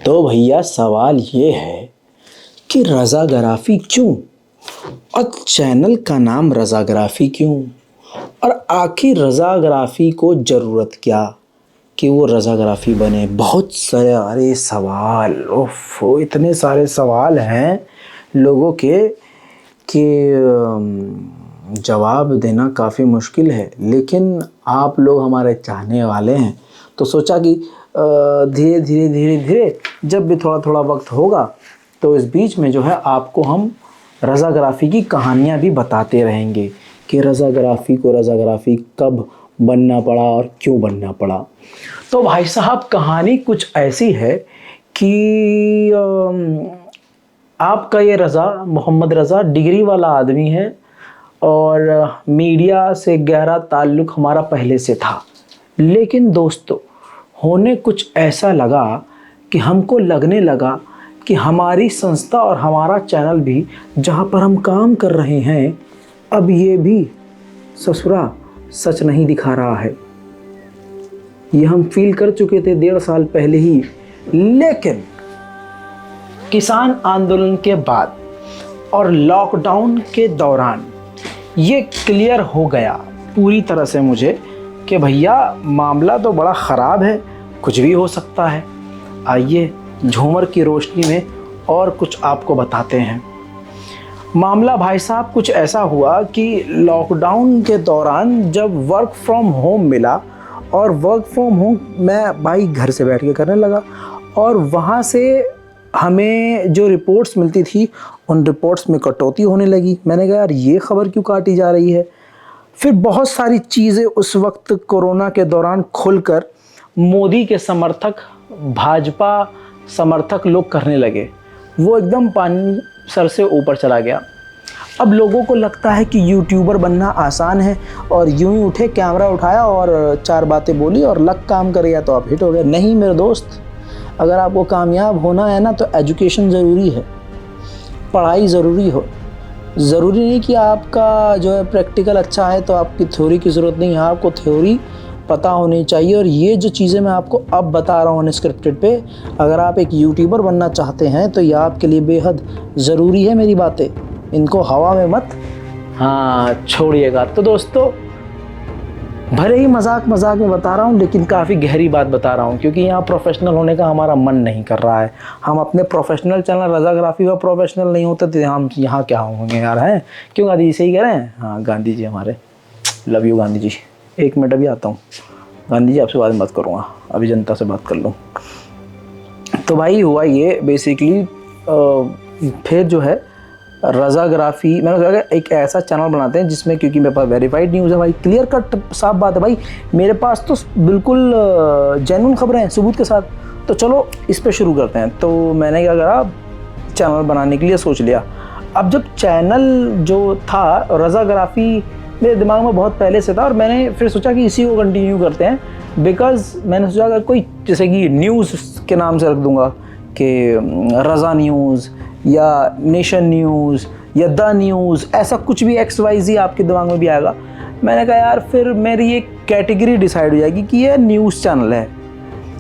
तो भैया सवाल ये है कि रज़ाग्राफ़ी क्यों, और चैनल का नाम रज़ाग्राफ़ी क्यों, और आखिर रज़ाग्राफ़ी को ज़रूरत क्या कि वो रज़ाग्राफ़ी बने। बहुत सारे सवाल, ओफ़ो इतने सारे सवाल हैं लोगों के कि जवाब देना काफ़ी मुश्किल है। लेकिन आप लोग हमारे चाहने वाले हैं तो सोचा कि धीरे धीरे धीरे धीरे जब भी थोड़ा थोड़ा वक्त होगा तो इस बीच में जो है आपको हम रज़ाग्राफ़ी की कहानियाँ भी बताते रहेंगे कि रज़ाग्राफ़ी को रज़ाग्राफ़ी कब बनना पड़ा और क्यों बनना पड़ा। तो भाई साहब कहानी कुछ ऐसी है कि आपका ये रज़ा, मोहम्मद रज़ा डिग्री वाला आदमी है और मीडिया से गहरा ताल्लुक़ हमारा पहले से था। लेकिन दोस्तों होने कुछ ऐसा लगा कि हमको लगने लगा कि हमारी संस्था और हमारा चैनल भी जहाँ पर हम काम कर रहे हैं अब ये भी ससुरा सच नहीं दिखा रहा है। ये हम फील कर चुके थे 1.5 साल पहले ही। लेकिन किसान आंदोलन के बाद और लॉकडाउन के दौरान ये क्लियर हो गया पूरी तरह से मुझे कि भैया मामला तो बड़ा ख़राब है, कुछ भी हो सकता है। आइए झूमर की रोशनी में और कुछ आपको बताते हैं। मामला भाई साहब कुछ ऐसा हुआ कि लॉकडाउन के दौरान जब वर्क फ्रॉम होम मिला और वर्क फ्रॉम होम मैं भाई घर से बैठ के करने लगा और वहाँ से हमें जो रिपोर्ट्स मिलती थी उन रिपोर्ट्स में कटौती होने लगी। मैंने कहा यार ये ख़बर क्यों काटी जा रही है। फिर बहुत सारी चीज़ें उस वक्त कोरोना के दौरान खुलकर मोदी के समर्थक, भाजपा समर्थक लोग करने लगे। वो एकदम पानी सर से ऊपर चला गया। अब लोगों को लगता है कि यूट्यूबर बनना आसान है और यूं ही उठे, कैमरा उठाया और 4 बातें बोली और लग काम कर गया तो आप हिट हो गए। नहीं मेरे दोस्त, अगर आपको कामयाब होना है ना तो एजुकेशन ज़रूरी है, पढ़ाई ज़रूरी हो। ज़रूरी नहीं कि आपका जो है प्रैक्टिकल अच्छा है तो आपकी थ्योरी की ज़रूरत नहीं है, आपको थ्योरी पता होनी चाहिए। और ये जो चीज़ें मैं आपको अब बता रहा हूँ अनस्क्रिप्टेड पे, अगर आप एक यूट्यूबर बनना चाहते हैं तो ये आपके लिए बेहद ज़रूरी है। मेरी बातें इनको हवा में मत छोड़िएगा। तो दोस्तों भले ही मजाक मजाक में बता रहा हूँ लेकिन काफ़ी गहरी बात बता रहा हूँ क्योंकि यहाँ प्रोफेशनल होने का हमारा मन नहीं कर रहा है। हम अपने प्रोफेशनल चैनल रज़ाग्राफ़ी का प्रोफेशनल नहीं होते तो हम यहाँ क्या होंगे यार, हैं क्यों गांधी जी सही कह रहे हैं। हाँ गांधी जी हमारे, love you Gandhi ji. 1 minute अभी आता हूँ गांधी जी, आपसे बाद में बात करूँगा, अभी जनता से बात कर लूँ। तो भाई हुआ ये बेसिकली फिर जो है रज़ाग्राफ़ी मैंने सोचा कि एक ऐसा चैनल बनाते हैं जिसमें, क्योंकि मेरे पास वेरीफाइड न्यूज़ है भाई, क्लियर कट साफ बात है भाई, मेरे पास तो बिल्कुल जेन्युइन खबरें हैं सबूत के साथ। तो चलो इस पे शुरू करते हैं। तो मैंने क्या करा, चैनल बनाने के लिए सोच लिया। अब जब चैनल जो था रज़ाग्राफ़ी मेरे दिमाग में बहुत पहले से था और मैंने फिर सोचा कि इसी को कंटिन्यू करते हैं। बिकॉज़ मैंने सोचा अगर कोई जैसे कि न्यूज़ के नाम से रख दूँगा कि रज़ा न्यूज़ या नेशन न्यूज़ या द न्यूज़, ऐसा कुछ भी XYZ आपके दिमाग में भी आएगा। मैंने कहा यार फिर मेरी एक कैटेगरी डिसाइड हो जाएगी कि ये न्यूज़ चैनल है।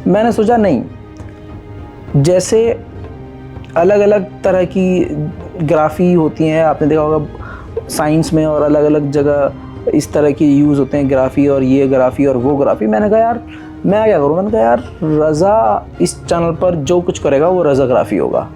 मैंने सोचा नहीं, जैसे अलग अलग तरह की ग्राफ़ी होती हैं, आपने देखा होगा साइंस में, और अलग अलग जगह इस तरह की यूज़ होते हैं ग्राफ़ी, और ये ग्राफ़ी और वो ग्राफ़ी। मैंने कहा यार मैं क्या करूँ, मैंने कहा यार रज़ा इस चैनल पर जो कुछ करेगा वो रज़ाग्राफ़ी होगा।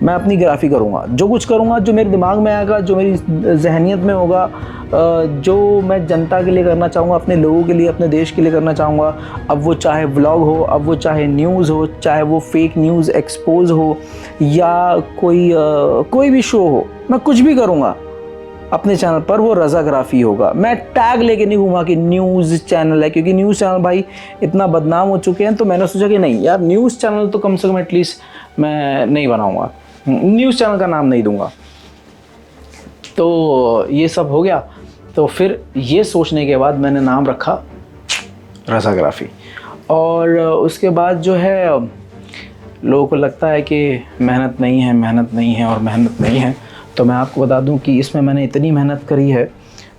मैं अपनी ग्राफ़ी करूँगा, जो कुछ करूँगा जो मेरे दिमाग में आएगा, जो मेरी जहनियत में होगा, जो मैं जनता के लिए करना चाहूँगा, अपने लोगों के लिए, अपने देश के लिए करना चाहूँगा। अब वो चाहे व्लॉग हो, अब वो चाहे न्यूज़ हो, चाहे वो फेक न्यूज़ एक्सपोज हो, या कोई भी शो हो, मैं कुछ भी करूँगा अपने चैनल पर वो रज़ाग्राफ़ी होगा। मैं टैग लेके नहीं घूमा कि न्यूज़ चैनल है, क्योंकि न्यूज़ चैनल भाई इतना बदनाम हो चुके हैं। तो मैंने सोचा कि नहीं यार, न्यूज़ चैनल तो कम से कम एटलीस्ट मैं नहीं बनाऊँगा, न्यूज़ चैनल का नाम नहीं दूंगा। तो ये सब हो गया। तो फिर ये सोचने के बाद मैंने नाम रखा रज़ाग्राफ़ी। और उसके बाद जो है लोगों को लगता है कि मेहनत नहीं है, मेहनत नहीं है और मेहनत नहीं है। तो मैं आपको बता दूं कि इसमें मैंने इतनी मेहनत करी है।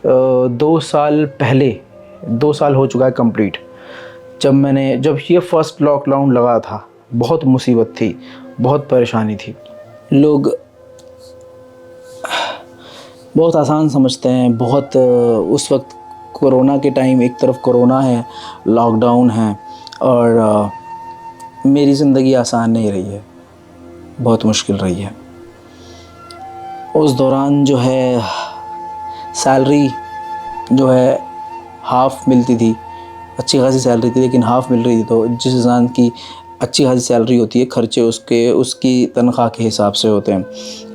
2 साल पहले, 2 साल हो चुका है कंप्लीट, जब ये फर्स्ट लॉकडाउन लगा था बहुत मुसीबत थी, बहुत परेशानी थी। लोग बहुत आसान समझते हैं, बहुत उस वक्त कोरोना के टाइम एक तरफ कोरोना है, लॉकडाउन है, और मेरी ज़िंदगी आसान नहीं रही है, बहुत मुश्किल रही है। उस दौरान जो है सैलरी जो है हाफ़ मिलती थी, अच्छी खासी सैलरी थी लेकिन हाफ़ मिल रही थी। तो जिस इंसान की अच्छी खासी सैलरी होती है, खर्चे उसकी तनख्वाह के हिसाब से होते हैं।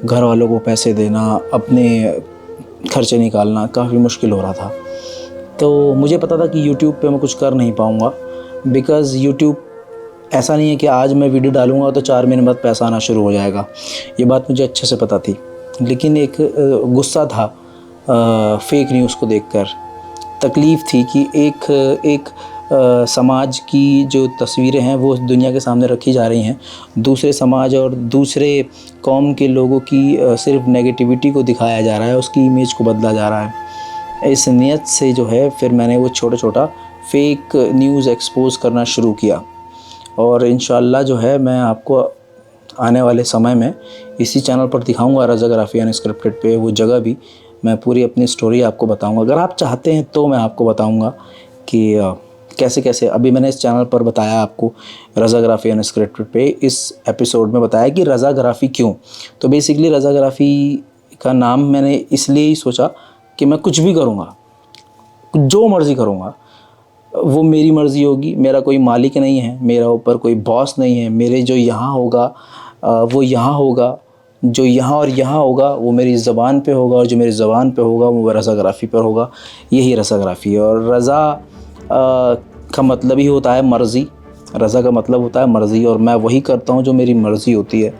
घर वालों को पैसे देना, अपने खर्चे निकालना काफ़ी मुश्किल हो रहा था। तो मुझे पता था कि यूट्यूब पे मैं कुछ कर नहीं पाऊँगा, बिकॉज़ यूट्यूब ऐसा नहीं है कि आज मैं वीडियो डालूँगा तो 4 महीने बाद पैसा आना शुरू हो जाएगा। ये बात मुझे अच्छे से पता थी, लेकिन एक गुस्सा था फेक न्यूज़ को देखकर। तकलीफ़ थी कि एक समाज की जो तस्वीरें हैं वो दुनिया के सामने रखी जा रही हैं, दूसरे समाज और दूसरे कौम के लोगों की सिर्फ नेगेटिविटी को दिखाया जा रहा है, उसकी इमेज को बदला जा रहा है। इस नियत से जो है फिर मैंने वो छोटा फेक न्यूज़ एक्सपोज़ करना शुरू किया, और इंशाअल्लाह जो है मैं आपको आने वाले समय में इसी चैनल पर दिखाऊंगा, रज़ाग्राफ़ी अनस्क्रिप्टेड पे वो जगह भी मैं पूरी अपनी स्टोरी आपको बताऊंगा। अगर आप चाहते हैं तो मैं आपको बताऊंगा कि कैसे कैसे। अभी मैंने इस चैनल पर बताया आपको रज़ाग्राफ़ी अनस्क्रिप्टेड पे, इस एपिसोड में बताया कि रज़ाग्राफ़ी क्यों। तो बेसिकली रज़ाग्राफ़ी का नाम मैंने इसलिए ही सोचा कि मैं कुछ भी करूँगा, जो मर्ज़ी करूँगा, वो मेरी मर्ज़ी होगी। मेरा कोई मालिक नहीं है, मेरा ऊपर कोई बॉस नहीं है। मेरे जो यहाँ होगा वो यहाँ होगा, जो यहाँ और यहाँ होगा वो मेरी ज़बान पे होगा, और जो मेरी ज़बान पे होगा वो रज़ाग्राफ़ी पर होगा। यही रज़ाग्राफ़ी है। और रज़ा का मतलब ही होता है मर्ज़ी। रज़ा का मतलब होता है मर्ज़ी, और मैं वही करता हूँ जो मेरी मर्ज़ी होती है।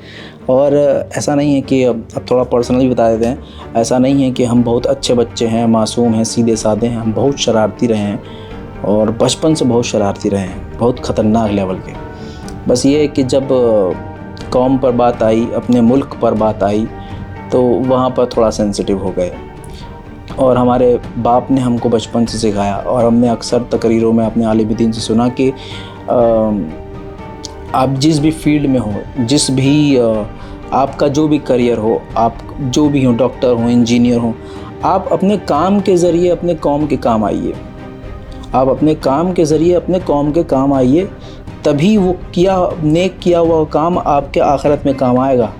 और ऐसा नहीं है कि अब थोड़ा पर्सनली बता देते हैं, ऐसा नहीं है कि हम बहुत अच्छे बच्चे हैं, मासूम हैं, सीधे साधे हैं। हम बहुत शरारती रहे हैं, और बचपन से बहुत शरारती रहे हैं, बहुत ख़तरनाक लेवल के। बस ये है कि जब कौम पर बात आई, अपने मुल्क पर बात आई, तो वहाँ पर थोड़ा सेंसिटिव हो गए। और हमारे बाप ने हमको बचपन से सिखाया, और हमने अक्सर तकरीरों में अपने आलिम दीन से सुना कि आप जिस भी फील्ड में हो, जिस भी आपका जो भी करियर हो, आप जो भी हो, डॉक्टर हो, इंजीनियर हो, आप अपने काम के ज़रिए अपने कौम के काम आइए। आप अपने काम के ज़रिए अपने कौम के काम आइए, तभी वो नेक किया हुआ काम आपके आखिरत में काम आएगा।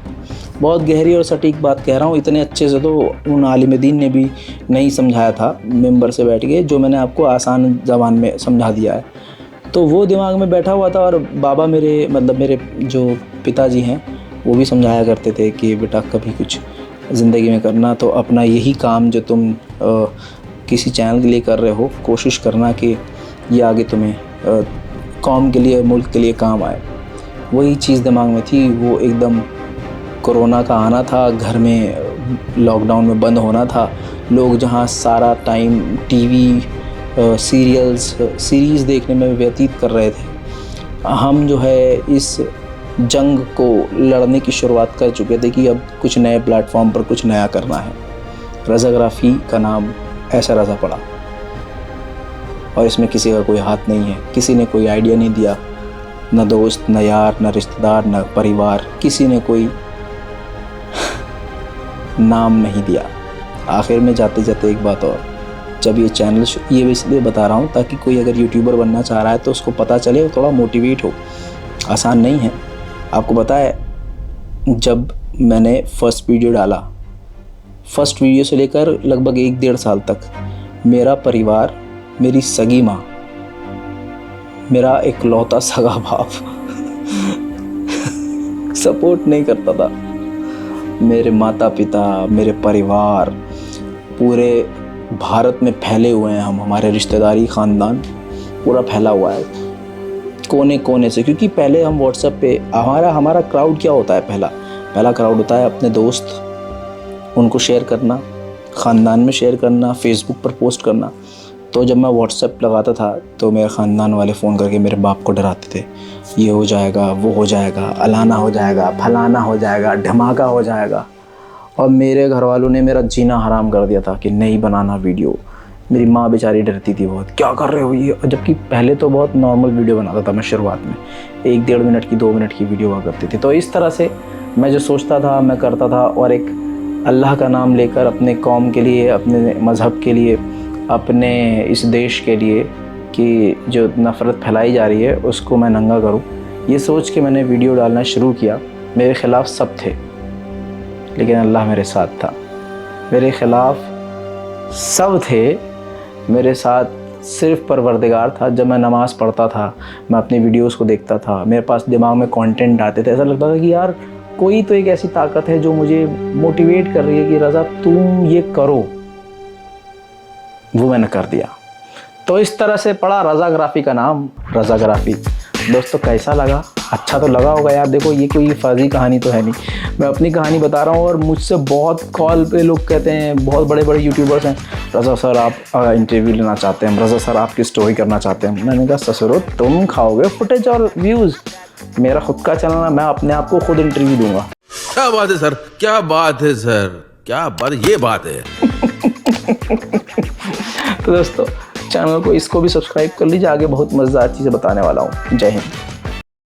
बहुत गहरी और सटीक बात कह रहा हूँ। इतने अच्छे से तो उन आलिम दीन ने भी नहीं समझाया था मिंबर से बैठ के, जो मैंने आपको आसान ज़बान में समझा दिया है। तो वो दिमाग में बैठा हुआ था, और बाबा मेरे जो पिताजी हैं वो भी समझाया करते थे कि बेटा कभी कुछ ज़िंदगी में करना तो अपना यही काम जो तुम किसी चैनल के लिए कर रहे हो, कोशिश करना कि ये आगे तुम्हें कौम के लिए, मुल्क के लिए काम आए। वही चीज़ दिमाग में थी। वो एकदम कोरोना का आना था, घर में लॉकडाउन में बंद होना था। लोग जहाँ सारा टाइम टीवी, सीरीज़ देखने में व्यतीत कर रहे थे, हम जो है इस जंग को लड़ने की शुरुआत कर चुके थे कि अब कुछ नए प्लेटफॉर्म पर कुछ नया करना है। रज़ाग्राफ़ी का नाम ऐसा रज़ा पड़ा, और इसमें किसी का कोई हाथ नहीं है। किसी ने कोई आइडिया नहीं दिया, न दोस्त, न यार, न रिश्तेदार, न परिवार, किसी ने कोई नाम नहीं दिया। आखिर में जाते जाते एक बात और, जब ये चैनल, ये इसलिए बता रहा हूँ ताकि कोई अगर यूट्यूबर बनना चाह रहा है तो उसको पता चले, थोड़ा मोटिवेट हो। आसान नहीं है। आपको पता है, जब मैंने फर्स्ट वीडियो डाला, फर्स्ट वीडियो से लेकर लगभग 1-1.5 साल तक मेरा परिवार, मेरी सगी माँ, मेरा इकलौता सगा बाप सपोर्ट नहीं करता था। मेरे माता पिता, मेरे परिवार पूरे भारत में फैले हुए हैं। हमारे रिश्तेदारी ख़ानदान पूरा फैला हुआ है कोने कोने से। क्योंकि पहले हम व्हाट्सएप पे, हमारा क्राउड क्या होता है, पहला क्राउड होता है अपने दोस्त, उनको शेयर करना, ख़ानदान में शेयर करना, फेसबुक पर पोस्ट करना। तो जब मैं व्हाट्सएप लगाता था तो मेरे ख़ानदान वाले फ़ोन करके मेरे बाप को डराते थे, ये हो जाएगा, वो हो जाएगा, अलाना हो जाएगा, फलाना हो जाएगा, धमाका हो जाएगा। और मेरे घर वालों ने मेरा जीना हराम कर दिया था कि नहीं बनाना वीडियो, मेरी माँ बेचारी डरती थी बहुत, क्या कर रहे हो ये, जबकि पहले तो बहुत नॉर्मल वीडियो बनाता था मैं शुरुआत में, 1-1.5 मिनट की 2 मिनट की वीडियो हुआ करती थी। तो इस तरह से मैं जो सोचता था मैं करता था, और एक अल्लाह का नाम लेकर अपने कौम के लिए, अपने मज़हब के लिए, अपने इस देश के लिए कि जो नफ़रत फैलाई जा रही है उसको मैं नंगा करूं, ये सोच के मैंने वीडियो डालना शुरू किया। मेरे ख़िलाफ़ सब थे लेकिन अल्लाह मेरे साथ था। मेरे ख़िलाफ़ सब थे, मेरे साथ सिर्फ परवरदिगार था। जब मैं नमाज़ पढ़ता था, मैं अपनी वीडियोस को देखता था, मेरे पास दिमाग में कंटेंट आते थे, ऐसा लगता था कि यार कोई तो एक ऐसी ताकत है जो मुझे मोटिवेट कर रही है कि रज़ा तुम ये करो। वो मैंने कर दिया। तो इस तरह से पड़ा रज़ाग्राफ़ी का नाम, रज़ाग्राफ़ी। दोस्तों कैसा लगा? अच्छा तो लगा होगा यार। देखो ये कोई फर्जी कहानी तो है नहीं, मैं अपनी कहानी बता रहा हूँ। और मुझसे बहुत कॉल पे लोग कहते हैं, बहुत बड़े बड़े यूट्यूबर्स हैं, रज़ा सर आप इंटरव्यू लेना चाहते हैं, रज़ा सर आपकी स्टोरी करना चाहते हैं। मैंने कहा ससुरो तुम खाओगे फुटेज और व्यूज़, मेरा खुद का चैनल है, मैं अपने आप को खुद इंटरव्यू दूंगा। क्या बात है सर, क्या बात है सर, क्या बात, ये बात है। तो दोस्तों चैनल को इसको भी सब्सक्राइब कर लीजिए, आगे बहुत मज़ेदार चीज़ें बताने वाला हूँ। जय हिंद।